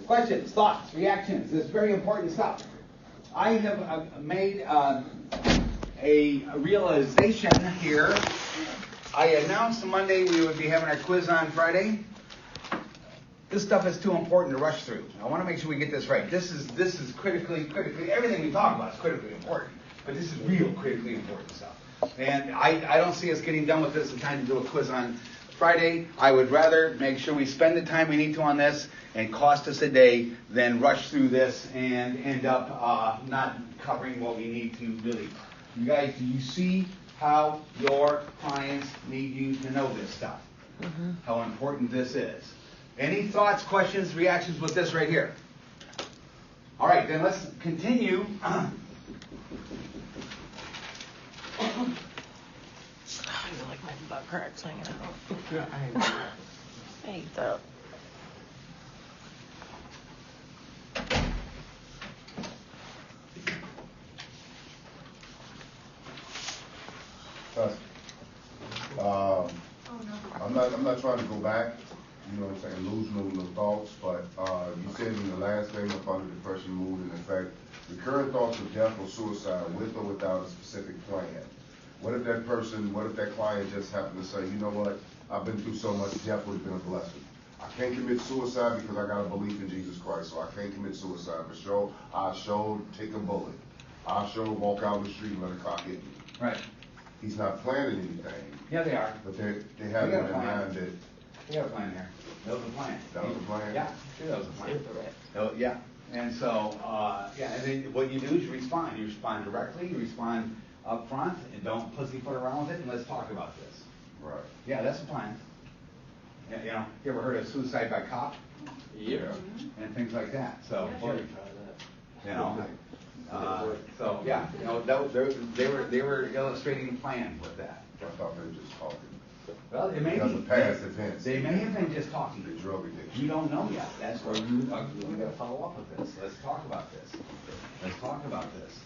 questions, thoughts, reactions. This is very important stuff. I have made a realization here. I announced Monday we would be having our quiz on Friday. This stuff is too important to rush through. I want to make sure we get this right. This is critically, everything we talk about is critically important. But this is real critically important stuff. And I don't see us getting done with this in time to do a quiz on Friday. I would rather make sure we spend the time we need to on this and cost us a day than rush through this and end up not covering what we need to really. You guys, do you see how your clients need you to know this stuff? Mm-hmm. How important this is. Any thoughts, questions, reactions with this right here? All right, then let's continue. I feel like my butt cracks hanging out. Yeah, I hate that. I'm not trying to go back, you know what I'm saying, lose no thoughts, but you said in the last thing up under depression, mood, and in fact, recurrent thoughts of death or suicide with or without a specific plan. What if that client just happened to say, you know what, I've been through so much, death would have been a blessing. I can't commit suicide because I got a belief in Jesus Christ, so I can't commit suicide. But I sure take a bullet. I sure walk out in the street and let a cop hit me. Right. He's not planning anything. Yeah, they are. But they have in mind that. We got a plan here. That was the plan. That was the plan? Yeah, sure, that was the plan. Oh, yeah. And so, and then what you do is you respond. You respond directly, you respond up front, and don't pussyfoot around with it, and let's talk about this. Right. Yeah, that's the plan. Yeah, you know, you ever heard of suicide by cop? Yeah. And things like that. So, Yeah, you know, so yeah, you know, they were illustrating a plan with that. I thought they were just talking. Well, it may Because be. of past events. They may have been just talking. The drug addiction. You don't know yet. That's where we got to follow up with this. Let's talk about this. Let's talk about this.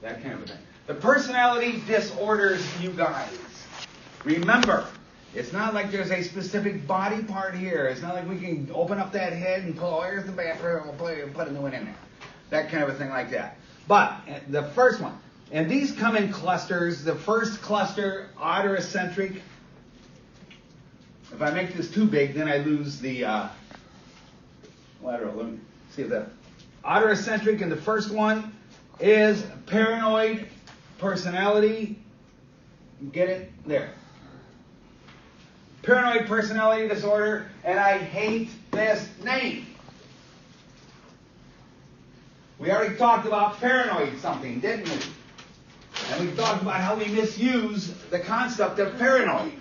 That kind of a thing. The personality disorders, you guys. Remember, it's not like there's a specific body part here. It's not like we can open up that head and pull, oh, here's the bathroom, we'll put a new one in there. That kind of a thing like that. But the first one, and these come in clusters. The first cluster, autocentric. If I make this too big, then I lose the lateral. Let me see if that. Autocentric, and the first one is paranoid personality. Get it? There. Paranoid personality disorder, and I hate this name. We already talked about paranoid something, didn't we? And we talked about how we misuse the concept of paranoid.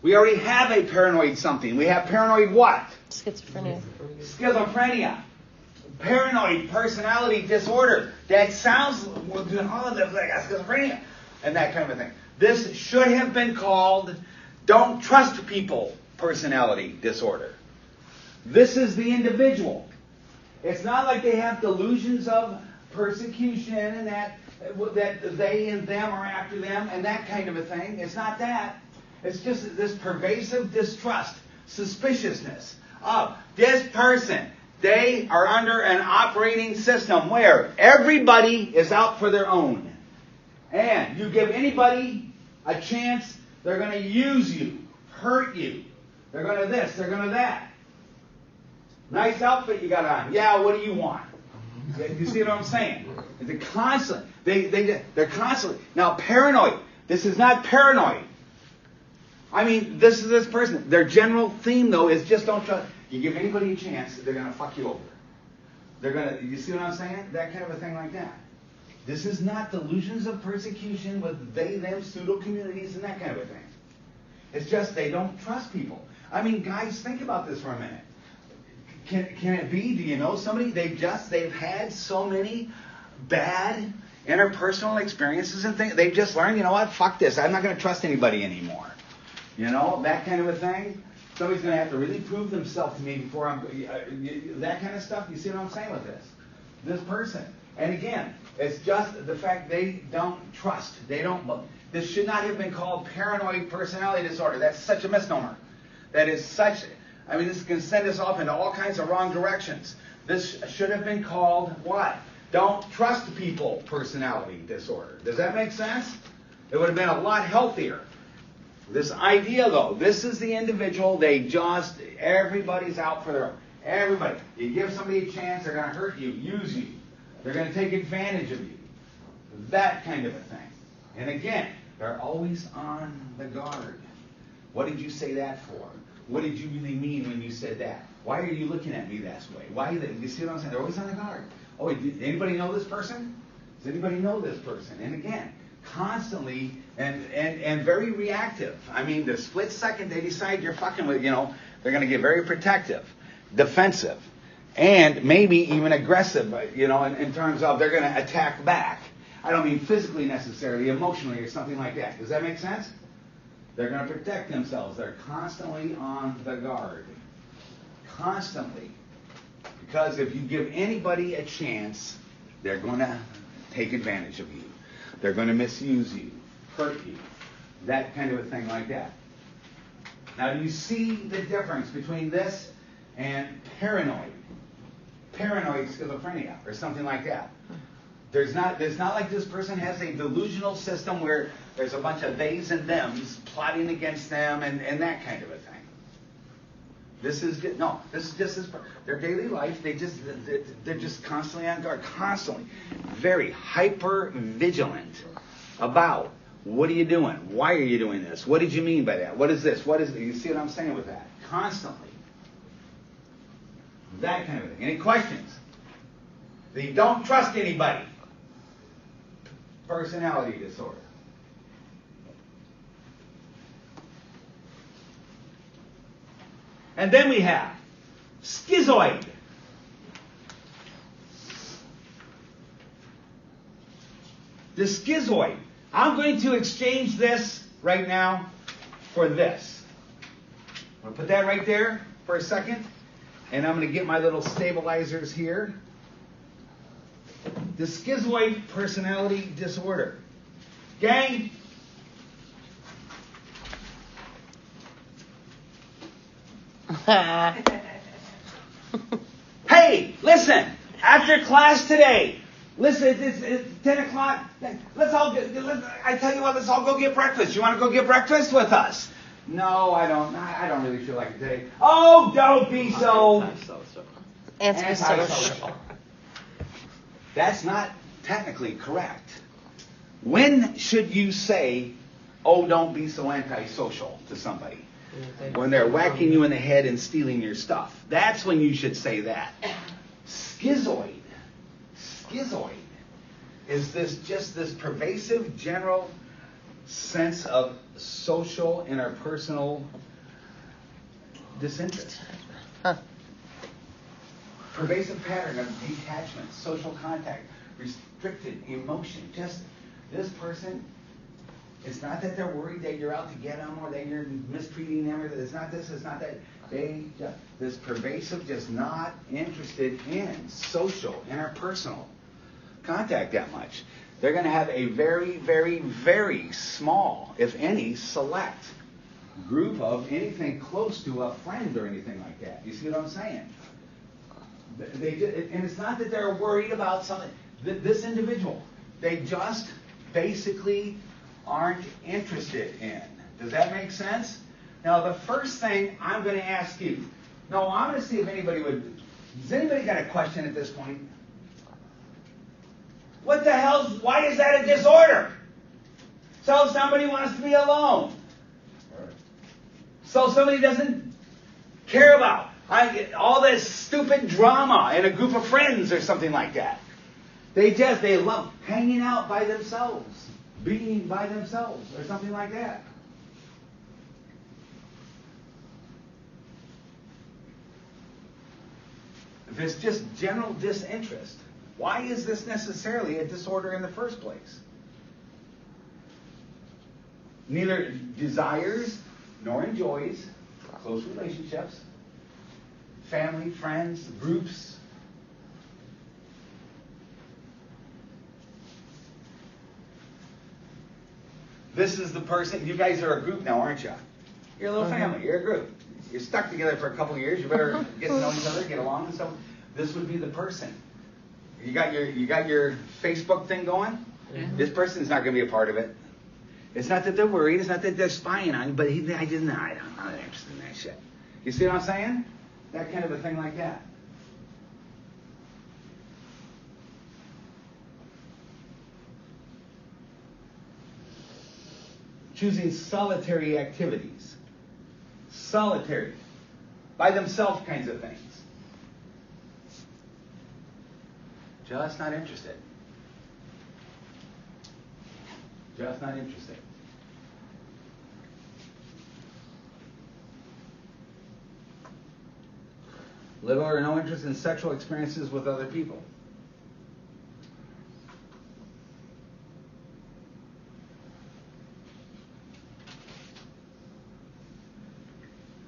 We already have a paranoid something. We have paranoid what? Schizophrenia. Schizophrenia. Paranoid personality disorder. That sounds like schizophrenia. And that kind of thing. This should have been called don't trust people personality disorder. This is the individual. It's not like they have delusions of persecution and that they and them are after them and that kind of a thing. It's not that. It's just this pervasive distrust, suspiciousness of this person. They are under an operating system where everybody is out for their own. And you give anybody a chance, they're going to use you, hurt you. They're going to this, they're going to that. Nice outfit you got on. Yeah, what do you want? You see what I'm saying? They're constantly. They're constantly. Now, paranoid. This is not paranoid. I mean, this person. Their general theme, though, is just don't trust. You give anybody a chance, they're going to fuck you over. They're going to, you see what I'm saying? That kind of a thing like that. This is not delusions of persecution with they, them, pseudo-communities and that kind of a thing. It's just they don't trust people. I mean, guys, think about this for a minute. Can it be, do you know somebody, they've had so many bad interpersonal experiences and things, they've just learned, you know what, fuck this, I'm not going to trust anybody anymore. You know, that kind of a thing. Somebody's going to have to really prove themselves to me before I'm, that kind of stuff, you see what I'm saying with this? This person. And again, it's just the fact they don't trust. This should not have been called paranoid personality disorder. That's such a misnomer. That is such I mean, this is going to send us off into all kinds of wrong directions. This should have been called what? Don't trust people personality disorder. Does that make sense? It would have been a lot healthier. This idea, though, this is the individual, everybody's out for their own. Everybody. You give somebody a chance, they're going to hurt you, use you. They're going to take advantage of you. That kind of a thing. And again, they're always on the guard. What did you say that for? What did you really mean when you said that? Why are you looking at me that way? You see what I'm saying? They're always on the guard. Oh, did anybody know this person? Does anybody know this person? And again, constantly and very reactive. I mean, the split second they decide you're fucking with, they're going to get very protective, defensive, and maybe even aggressive, in terms of they're going to attack back. I don't mean physically necessarily, emotionally or something like that. Does that make sense? They're going to protect themselves. They're constantly on the guard. Constantly. Because if you give anybody a chance, they're going to take advantage of you. They're going to misuse you, hurt you, that kind of a thing like that. Now, do you see the difference between this and paranoid schizophrenia or something like that? It's not like this person has a delusional system where there's a bunch of theys and thems plotting against them and that kind of a thing. This is just their daily life. They're just constantly on guard, constantly very hyper vigilant about what are you doing? Why are you doing this? What did you mean by that? What is this? What is it? You see what I'm saying with that? Constantly. That kind of thing. Any questions? The don't trust anybody. Personality disorder. And then we have schizoid. The schizoid. I'm going to exchange this right now for this. I'm going to put that right there for a second. And I'm going to get my little stabilizers here. The schizoid personality disorder. Gang, hey, listen, after class today, listen, it's 10 o'clock, I tell you what, let's all go get breakfast. You want to go get breakfast with us? No, I don't really feel like it today. Oh, don't be so antisocial. That's not technically correct. When should you say, oh, don't be so antisocial to somebody? When they're whacking you in the head and stealing your stuff. That's when you should say that. Schizoid is this pervasive general sense of social interpersonal disinterest. Pervasive pattern of detachment, social contact, restricted emotion. Just this person, it's not that they're worried that you're out to get them or that you're mistreating them. It's not this, it's not that. This pervasive, just not interested in social, interpersonal contact that much. They're going to have a very, very, very small, if any, select group of anything close to a friend or anything like that. You see what I'm saying? And it's not that they're worried about something. This individual, they just basically aren't interested in. Does that make sense? Now, the first thing I'm going to ask you, I'm going to see if anybody has anybody got a question at this point? What the hell, why is that a disorder? So somebody wants to be alone. So somebody doesn't care about all this stupid drama in a group of friends or something like that. They love hanging out by themselves, being by themselves or something like that. If it's just general disinterest, why is this necessarily a disorder in the first place? Neither desires nor enjoys close relationships, family, friends, groups. This is the person, you guys are a group now, aren't you? You're a little family, you're a group. you're stuck together for a couple of years. You better get to know each other, get along and stuff. This would be the person. You got your Facebook thing going. This person's not going to be a part of it. It's not that they're worried. It's not that they're spying on you. But I'm not interested in that shit. You see what I'm saying? That kind of a thing like that. Choosing solitary activities. Solitary. By themselves kinds of things. Just not interested. Just not interested. Little or no interest in sexual experiences with other people.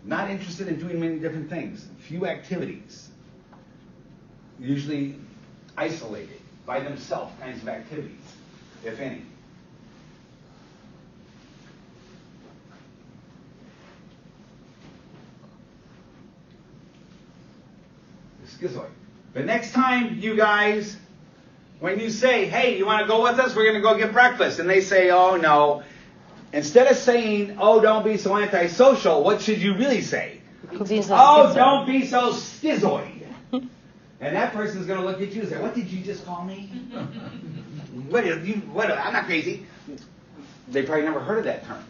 Not interested in doing many different things. Few activities. Usually isolated, by themselves kinds of activities, if any. Schizoid. The next time, you guys, when you say, hey, you want to go with us? We're going to go get breakfast. And they say, oh, no. Instead of saying, oh, don't be so antisocial, what should you really say? Oh, don't be so schizoid. And that person's going to look at you and say, what did you just call me? I'm not crazy. They probably never heard of that term.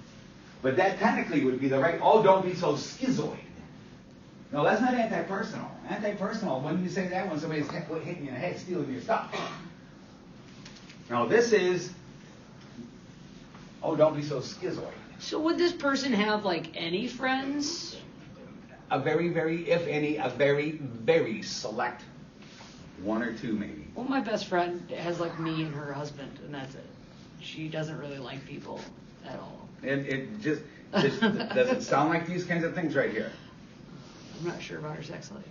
But that technically would be the right, oh, don't be so schizoid. No, that's not anti-personal. Anti-personal, when you say that when somebody's hitting you in the head, stealing your stuff. No, this is, oh, don't be so schizoid. So would this person have, like, any friends? A very, very, if any, a very, very select one or two maybe. Well, my best friend has, like, me and her husband, and that's it. She doesn't really like people at all. It just doesn't sound like these kinds of things right here. I'm not sure about her sex life.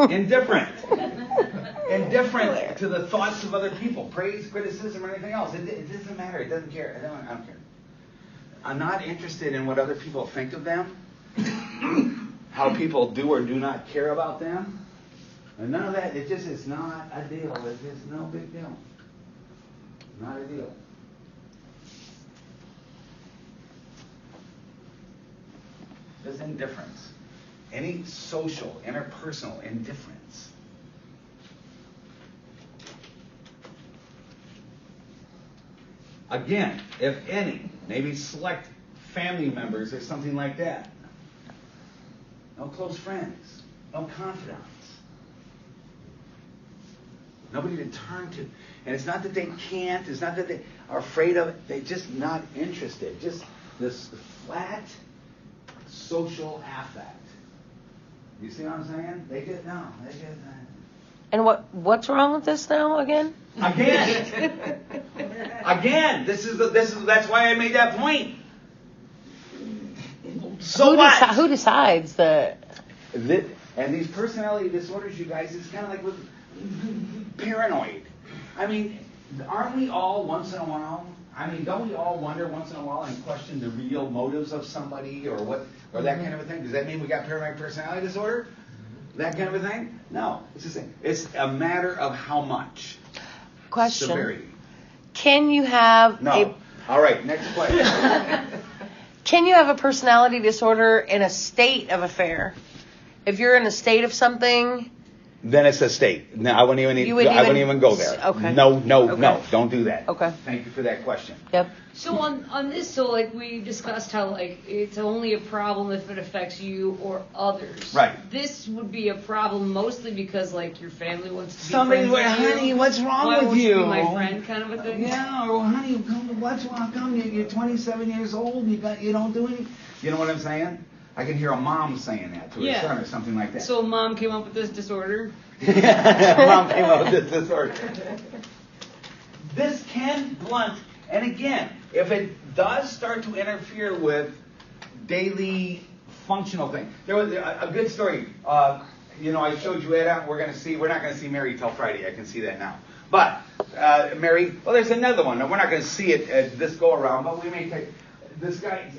Indifferent. Indifferent to the thoughts of other people. Praise, criticism, or anything else. It doesn't matter. It doesn't care. I don't care. I'm not interested in what other people think of them. How people do or do not care about them. And none of that. It just is not a deal. It's just no big deal. Not a deal. Just indifference. Any social, interpersonal indifference. Again, if any, maybe select family members or something like that. No close friends. No confidants. Nobody to turn to. And it's not that they can't. It's not that they are afraid of it. They're just not interested. Just this flat social affect. You see what I'm saying? They get no. They get. And what's wrong with this now again? Again. This is that's why I made that point. So Who decides that? And these personality disorders, you guys, it's kind of like with paranoid. I mean, aren't we all once in a while? I mean, don't we all wonder once in a while and question the real motives of somebody or that kind of a thing? Does that mean we got paranoid personality disorder? That kind of a thing? No. It's the same. It's a matter of how much. Question. Severity. Can you have No. All right, next question. Can you have a personality disorder in a state of affair? If you're in a state of something... Then it's a state. No, I wouldn't even go there. Okay. No, don't do that. Okay. Thank you for that question. Yep. So on this, so like we discussed how like it's only a problem if it affects you or others. Right. This would be a problem mostly because like your family wants to be Somebody, friends with you. honey, what's wrong Why with won't you? Be my friend, kind of a thing. Yeah, or honey, what's wrong? Come, you're 27 years old. You don't do anything. You know what I'm saying? I can hear a mom saying that to her son or something like that. So mom came up with this disorder. Mom came up with this disorder. This can blunt, and again, if it does start to interfere with daily functional things. There was a good story. I showed you Etta. We're not going to see Mary till Friday. I can see that now. But Mary, there's another one. We're not going to see it this go around, but we may take this guy.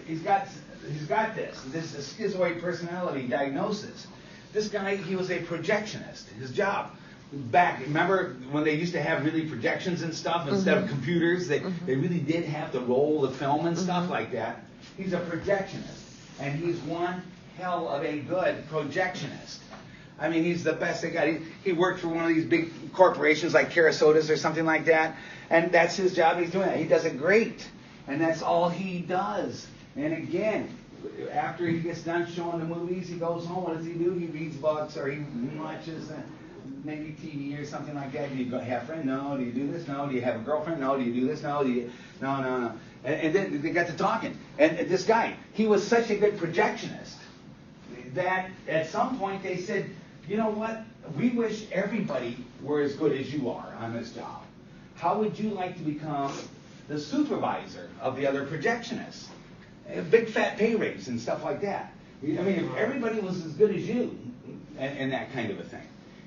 he's got this is schizoid personality diagnosis. This guy, he was a projectionist. His job back, remember when they used to have really projections and stuff instead of computers? They really did have to roll the film and stuff like that. He's a projectionist, and he's one hell of a good projectionist. I mean, he's the best they got. He worked for one of these big corporations like Carasodas or something like that, and that's his job. He's doing that. He does it great, and that's all he does. And again, after he gets done showing the movies, he goes home. What does he do? He reads books or he watches maybe TV or something like that. Do you have a friend? No. Do you do this? No. Do you have a girlfriend? No. Do you do this? No. Do you? No. And then they got to talking. And this guy, he was such a good projectionist that at some point they said, you know what? We wish everybody were as good as you are on this job. How would you like to become the supervisor of the other projectionists? A big fat pay raise and stuff like that. I mean, if everybody was as good as you, and that kind of a thing.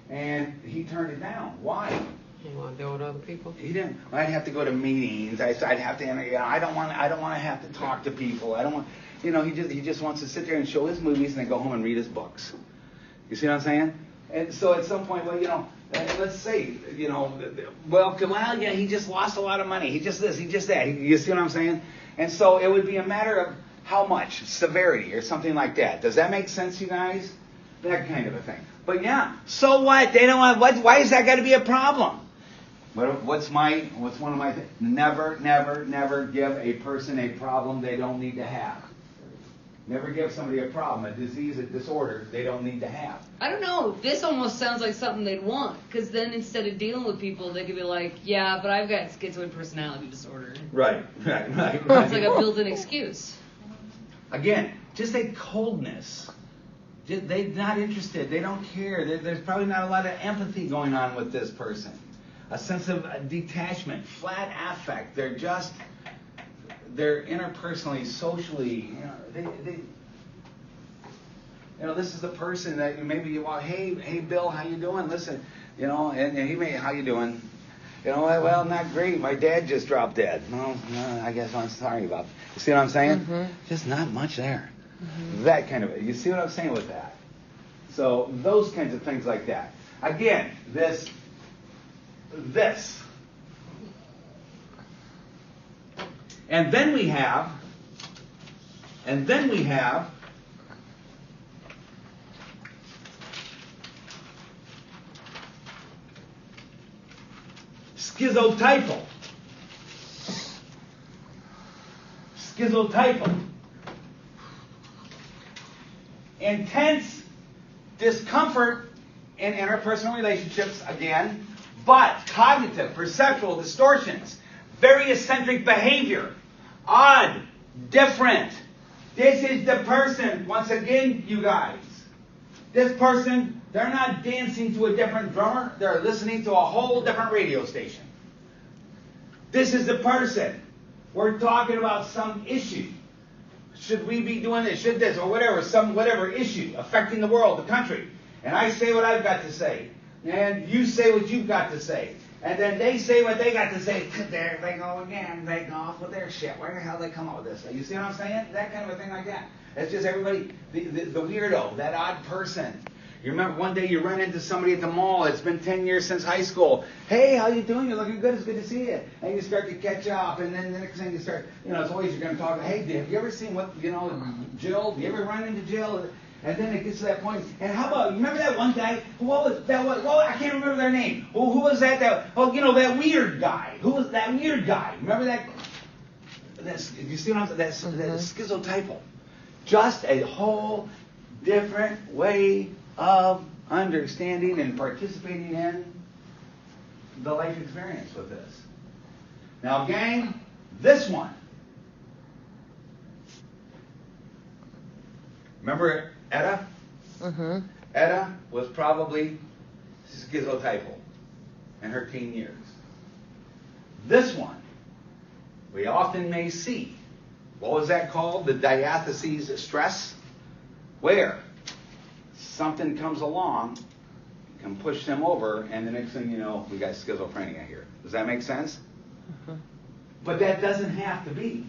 And he turned it down. Why? You want to deal with other people? He didn't. I'd have to go to meetings. I'd have to. I don't want to have to talk to people. I don't want. He just wants to sit there and show his movies and then go home and read his books. You see what I'm saying? And so at some point, let's say, yeah, he just lost a lot of money. He just this, he just that. You see what I'm saying? And so it would be a matter of how much severity or something like that. Does that make sense, you guys? That kind of a thing. But yeah, so what? They don't want. Why is that got to be a problem? What's one of my things? Never give a person a problem they don't need to have. Never give somebody a problem, a disease, a disorder they don't need to have. I don't know. This almost sounds like something they'd want, because then instead of dealing with people, they could be like, yeah, but I've got schizoid personality disorder. Right. It's like a built-in excuse. Again, just a coldness. They're not interested. They don't care. There's probably not a lot of empathy going on with this person. A sense of detachment, flat affect. They're interpersonally, socially, this is the person that maybe you want, hey Bill, how you doing? Listen, and he may, how you doing? Well, not great. My dad just dropped dead. No, I guess I'm sorry about that. You see what I'm saying? Mm-hmm. Just not much there. Mm-hmm. That kind of it. You see what I'm saying with that? So those kinds of things like that. Again, this. And then we have schizotypal. Intense discomfort in interpersonal relationships, again, but cognitive, perceptual distortions, very eccentric behavior, odd, different. This is the person, once again, you guys. This person, they're not dancing to a different drummer, they're listening to a whole different radio station. This is the person. We're talking about some issue. Should we be doing this? Should this? Or whatever issue affecting the world, the country. And I say what I've got to say. And you say what you've got to say. And then they say what they got to say. There they go again. They go off with their shit. Where the hell did they come up with this? You see what I'm saying? That kind of a thing like that. It's just everybody, the weirdo, that odd person. You remember one day you run into somebody at the mall. It's been 10 years since high school. Hey, how you doing? You're looking good. It's good to see you. And you start to catch up. And then the next thing you start, it's always you're going to talk. Hey, have you ever seen Jill? Do you ever run into Jill? And then it gets to that point. And how about, you remember that one guy? What was that? Well, I can't remember their name. Who was that? That weird guy. Who was that weird guy? Remember that? You see what I'm saying? That's schizotypal. Just a whole different way of understanding and participating in the life experience with this. Now, gang, this one. Remember Etta? Mm-hmm. Etta was probably schizotypal in her teen years. This one, we often may see. What was that called? The diatheses stress? Where something comes along, can push them over, and the next thing you know, we got schizophrenia here. Does that make sense? Mm-hmm. But that doesn't have to be.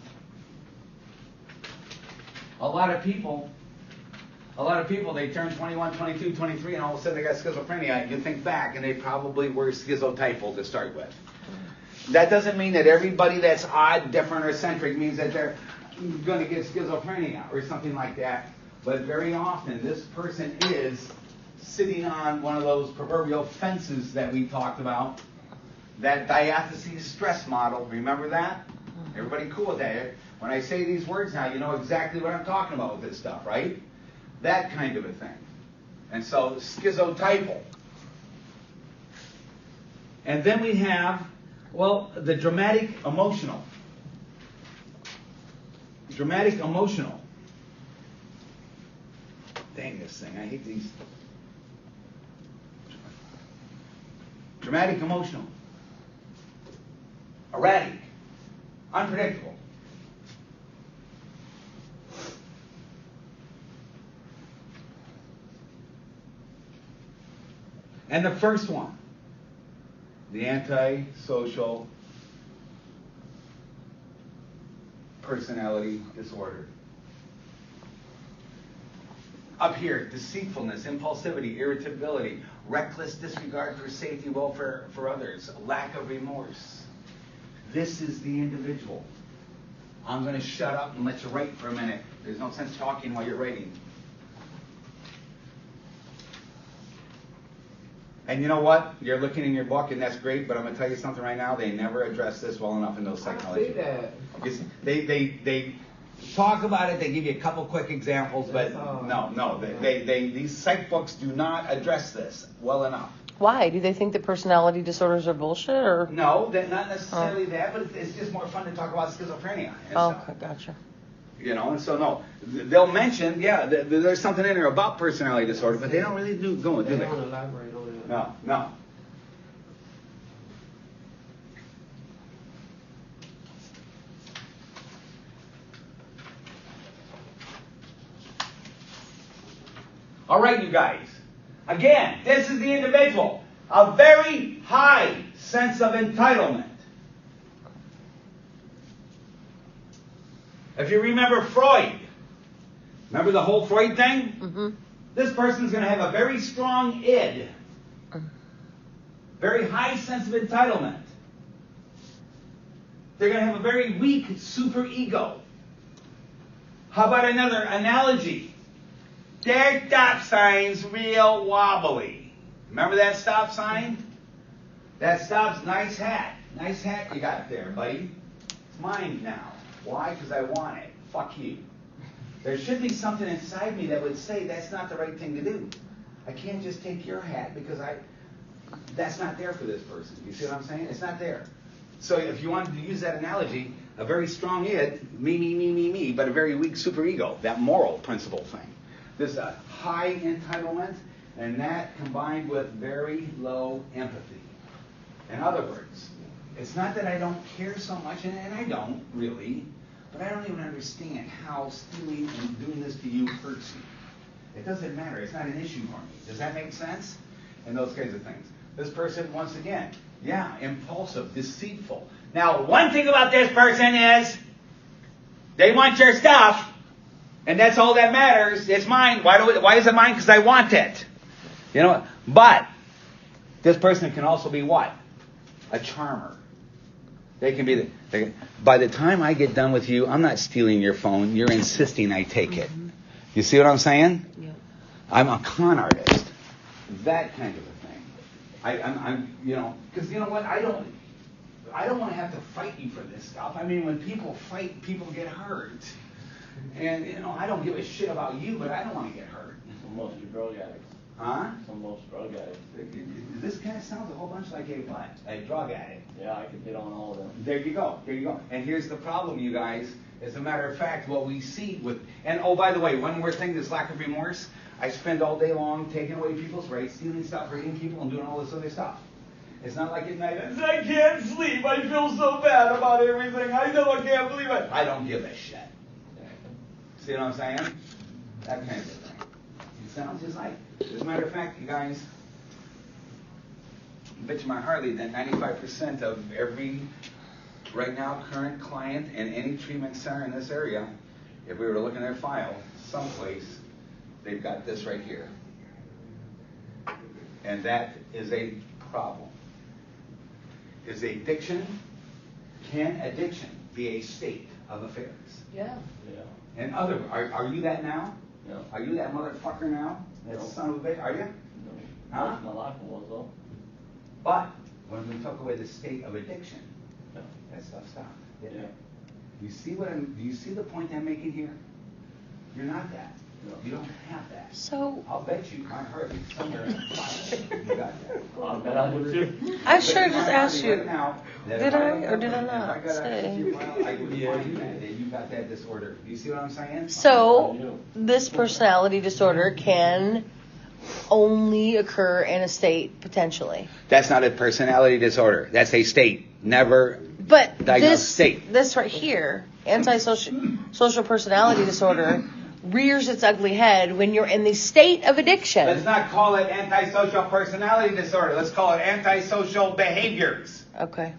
A lot of people, they turn 21, 22, 23, and all of a sudden they got schizophrenia. You think back, and they probably were schizotypal to start with. That doesn't mean that everybody that's odd, different, or eccentric means that they're going to get schizophrenia or something like that. But very often, this person is sitting on one of those proverbial fences that we talked about, that diathesis stress model. Remember that? Everybody cool with that? When I say these words now, you know exactly what I'm talking about with this stuff, right? That kind of a thing. And so, schizotypal. And then we have, well, the dramatic emotional. Dramatic emotional. Dang this thing, I hate these. Dramatic emotional. Erratic. Unpredictable. And the first one, the antisocial personality disorder. Up here, deceitfulness, impulsivity, irritability, reckless disregard for safety, welfare for others, lack of remorse. This is the individual. I'm going to shut up and let you write for a minute. There's no sense talking while you're writing. And you know what? You're looking in your book, and that's great, but I'm going to tell you something right now. They never address this well enough in those psychology. I see that. They talk about it. They give you a couple quick examples, but no. These psych books do not address this well enough. Why? Do they think that personality disorders are bullshit, or? No, not necessarily that, but it's just more fun to talk about schizophrenia. And Oh, stuff. okay, gotcha. You know, and so no, they'll mention, there's something in there about personality disorder, but they don't really go into They it. don't elaborate on it. No. All right, you guys. Again, this is the individual. A very high sense of entitlement. If you remember Freud, remember the whole Freud thing? Mm-hmm. This person's going to have a very strong id. Very high sense of entitlement. They're going to have a very weak superego. How about another analogy? Their stop sign's real wobbly. Remember that stop sign? That stop's nice hat. Nice hat you got there, buddy. It's mine now. Why? Because I want it. Fuck you. There should be something inside me that would say that's not the right thing to do. I can't just take your hat because that's not there for this person. You see what I'm saying? It's not there. So if you wanted to use that analogy, a very strong id, me, but a very weak superego, that moral principle thing. There's a high entitlement, and that combined with very low empathy. In other words, it's not that I don't care so much, and I don't really, but I don't even understand how stealing and doing this to you hurts you. It doesn't matter. It's not an issue for me. Does that make sense? And those kinds of things. This person, once again, impulsive, deceitful. Now, one thing about this person is they want your stuff, and that's all that matters. It's mine. Why is it mine? Because I want it. You know, but this person can also be what? A charmer. They can be by the time I get done with you, I'm not stealing your phone. You're insisting I take it. You see what I'm saying? Yeah. I'm a con artist. That kind of a thing. I'm because you know what? I don't want to have to fight you for this stuff. I mean, when people fight, people get hurt. And I don't give a shit about you, but I don't want to get hurt. Some mostly drug addicts. Huh? Some most drug addicts. This kind of sounds a whole bunch like a what? A drug addict. Yeah, I could hit on all of them. There you go. And here's the problem, you guys. As a matter of fact, what we see with... And oh, by the way, one more thing, this lack of remorse. I spend all day long taking away people's rights, stealing stuff, hurting people, and doing all this other stuff. It's not like at night, I can't sleep. I feel so bad about everything. I can't believe it. I don't give a shit. See what I'm saying? That kind of thing. It sounds just like... As a matter of fact, you guys, I bet you my Harley that 95% of every right now current client in any treatment center in this area if we were to look in their file, someplace, they've got this right here. And that is a problem. Can addiction be a state of affairs? Yeah. Yeah. And are you that now? No. Are you that motherfucker now? That son of a bitch? Are you? No. Huh? My life was though. But when we took away the state of addiction, No. that stuff stopped. Yeah. Do you see the point I'm making here? You're not that. No. You don't have that. So I'll bet you my heart is somewhere in the file. You got that. I bet I would too. I should have just asked you. Right now, that Did if I look or up did I and if not got access to say? your file, I would find that you got that disorder. Do you see what I'm saying? So this personality disorder can only occur in a state potentially. That's not a personality disorder. That's a state. Never. But Diagnosed state. this right here, social personality disorder, rears its ugly head when you're in the state of addiction. Let's not call it antisocial personality disorder. Let's call it antisocial behaviors. Okay.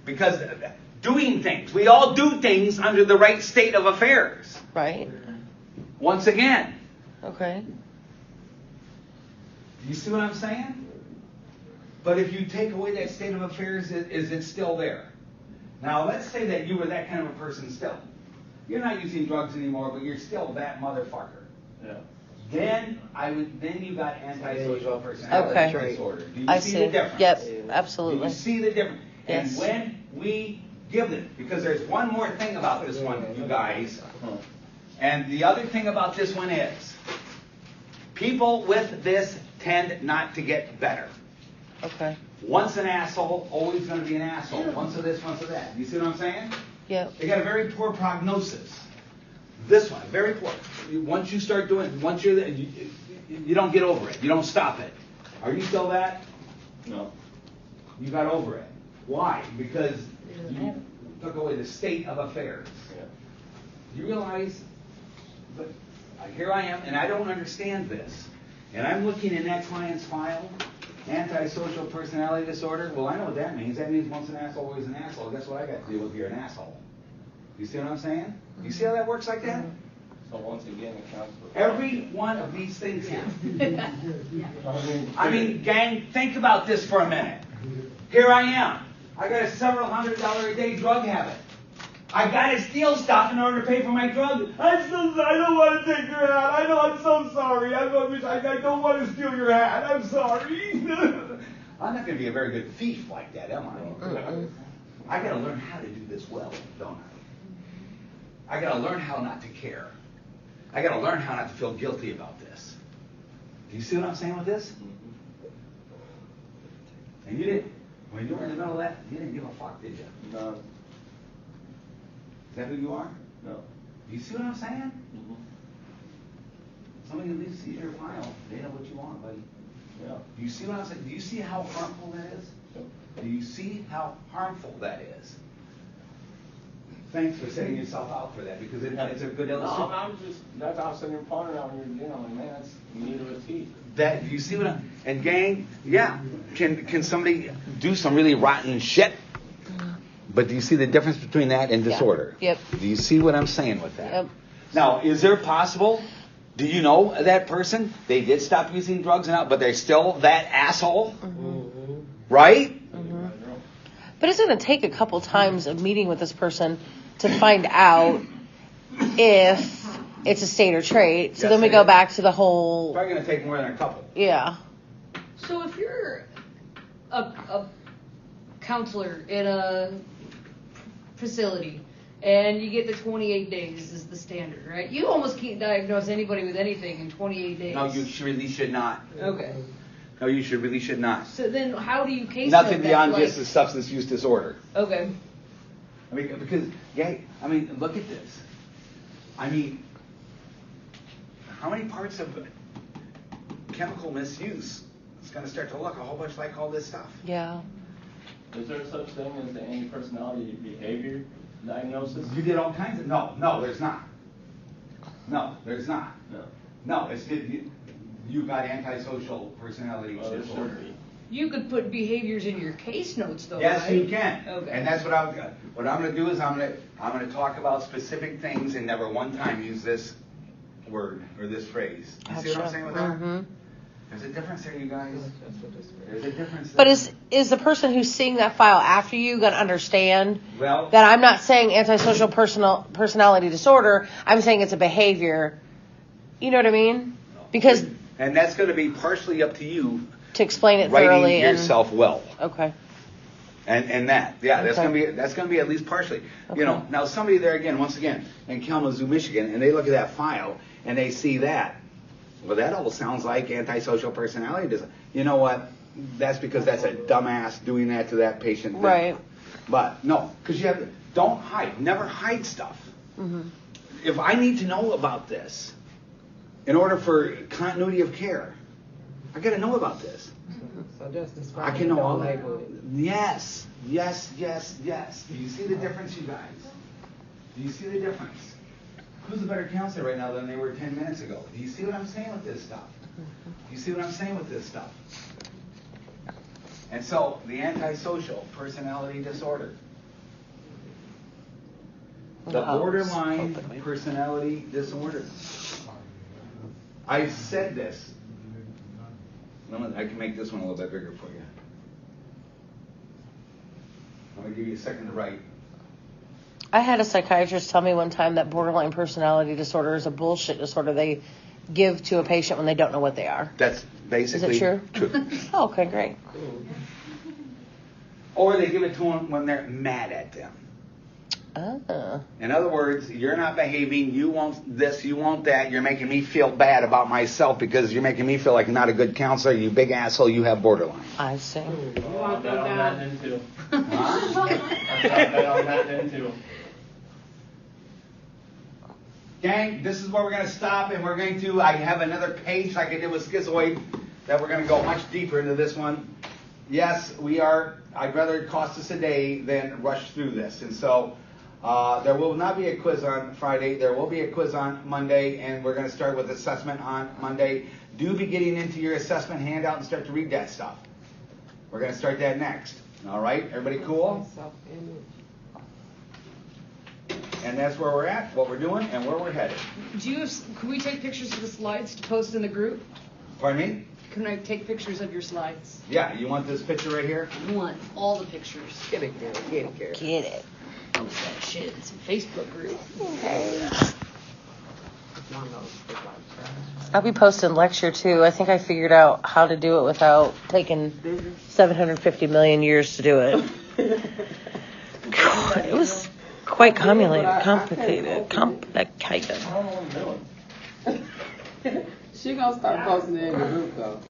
Because doing things, we all do things under the right state of affairs. Right. Once again, Okay. you see what I'm saying? But if you take away that state of affairs, is it still there? Now, let's say that you were that kind of a person still. You're not using drugs anymore, but you're still that motherfucker. Yeah. Then you got antisocial personality Okay. disorder. Do you I see see. the difference? Yep. Do you Absolutely. see the difference? Yes. And when we give them, because there's one more thing about this one, you guys, and the other thing about this one is, people with this tend not to get better. Okay. Once an asshole, always going to be an asshole. Once of this, once of that. You see what I'm saying? Yep. They got a very poor prognosis. This one, very poor. Once you start doing, once you're there, you don't get over it. You don't stop it. Are you still that? No. You got over it. Why? Because you took away the state of affairs. Yeah. You realize, but here I am, and I don't understand this. And I'm looking in that client's file, antisocial personality disorder. Well, I know what that means. That means once an asshole, always an asshole. Guess what I got to deal with? You're an asshole. You see what I'm saying? You see how that works like that? So once again, it counts for Every one of these things here. I mean, gang, think about this for a minute. Here I am. I got a several $100 a day drug habit. I got to steal stuff in order to pay for my drug. I don't want to take your hat. I know, I'm so sorry. I don't want to steal your hat. I'm sorry. I'm not going to be a very good thief like that, am I? I got to learn how to do this well, don't I? I got to learn how not to care. I got to learn how not to feel guilty about this. Do you see what I'm saying with this? And you didn't, when you were in the middle of that, you didn't give a fuck, did you? No. Is that who you are? No. Do you see what I'm saying? Mm-hmm. Somebody at least sees your file. They know what you want, buddy. Yeah. Do you see what I'm saying? Do you see how harmful that is? Yep. Do you see how harmful that is? Thanks for setting yourself out for that, because it's a good No, illustration. I'm just, that's how I was sitting there pondering out when you're dealing with, man, that's meat of a teeth. That you see what I'm, and gang, yeah, can somebody do some really rotten shit? But do you see the difference between that and disorder? Yep. Do you see what I'm saying with that? Yep. Now, is there possible? Do you know that person? They did stop using drugs now, but they're still that asshole, right? But it's going to take a couple times of meeting with this person to find out if it's a state or trait. So Yes, then we it go is. back to the whole, Probably going to take more than a couple. yeah. So if you're a counselor in a facility and you get the 28 days is the standard, right? You almost can't diagnose anybody with anything in 28 days. No, you really should not. Okay. No, you really should not. So then how do you case Nothing note that, beyond like, just a substance use disorder. Okay. I mean, because, yeah, I mean, look at this. I mean, how many parts of chemical misuse is going to start to look a whole bunch like all this stuff? Yeah. Is there such thing as the anti-personality behavior diagnosis? You did all kinds of, no, there's not. No, there's not. No. No, it's, you got antisocial personality Well, there disorder. should be. You could put behaviors in your case notes, though. Yes, right? you can. Okay. And that's what I'm going to do is I'm going to talk about specific things and never one time use this word or this phrase. You see what I'm saying with that? Mm-hmm. There's a difference there, you guys. There's a difference there. But is the person who's seeing that file after you going to understand Well, that I'm not saying antisocial personality disorder? I'm saying it's a behavior. You know what I mean? Because and that's going to be partially up to you to explain it writing thoroughly yourself well. Okay. And that's Okay. going to be at least partially. Okay. You know, now somebody there again, once again, in Kalamazoo, Michigan, and they look at that file and they see that. Well, that all sounds like antisocial personality disorder. You know what? That's because that's a dumbass doing that to that patient. Then. Right. But no, because don't hide. Never hide stuff. Mm-hmm. If I need to know about this in order for continuity of care, I got to know about this. So just describe I can know all don't that. label it. Yes. Do you see the difference, you guys? Do you see the difference? Who's a better counselor right now than they were 10 minutes ago? Do you see what I'm saying with this stuff? Do you see what I'm saying with this stuff? And so, the antisocial personality disorder. The borderline personality disorder. I've said this. I can make this one a little bit bigger for you. I'm going to give you a second to write. I had a psychiatrist tell me one time that borderline personality disorder is a bullshit disorder they give to a patient when they don't know what they are. That's basically Is it true? Oh, okay, great. Or they give it to them when they're mad at them. In other words, you're not behaving, you want this, you want that, you're making me feel bad about myself because you're making me feel like I'm not a good counselor, you big asshole, you have borderline. I see. You want them on that down? then too. Huh? I bet on that then too. Gang, this is where we're going to stop, and we're going to, I have another page like I did with schizoid that we're going to go much deeper into this one. Yes, I'd rather it cost us a day than rush through this. And so there will not be a quiz on Friday. There will be a quiz on Monday, and we're going to start with assessment on Monday. Do be getting into your assessment handout and start to read that stuff. We're going to start that next. All right? Everybody cool? And that's where we're at, what we're doing, and where we're headed. Can we take pictures of the slides to post in the group? Pardon me? Can I take pictures of your slides? Yeah, you want this picture right here? I want all the pictures. Get it, girl. Get it, girl. Get it. Post that shit in some Facebook group. I'll be posting lecture too. I think I figured out how to do it without taking 750 million years to do it. God, it was quite complicated. She gonna start posting it in the group though.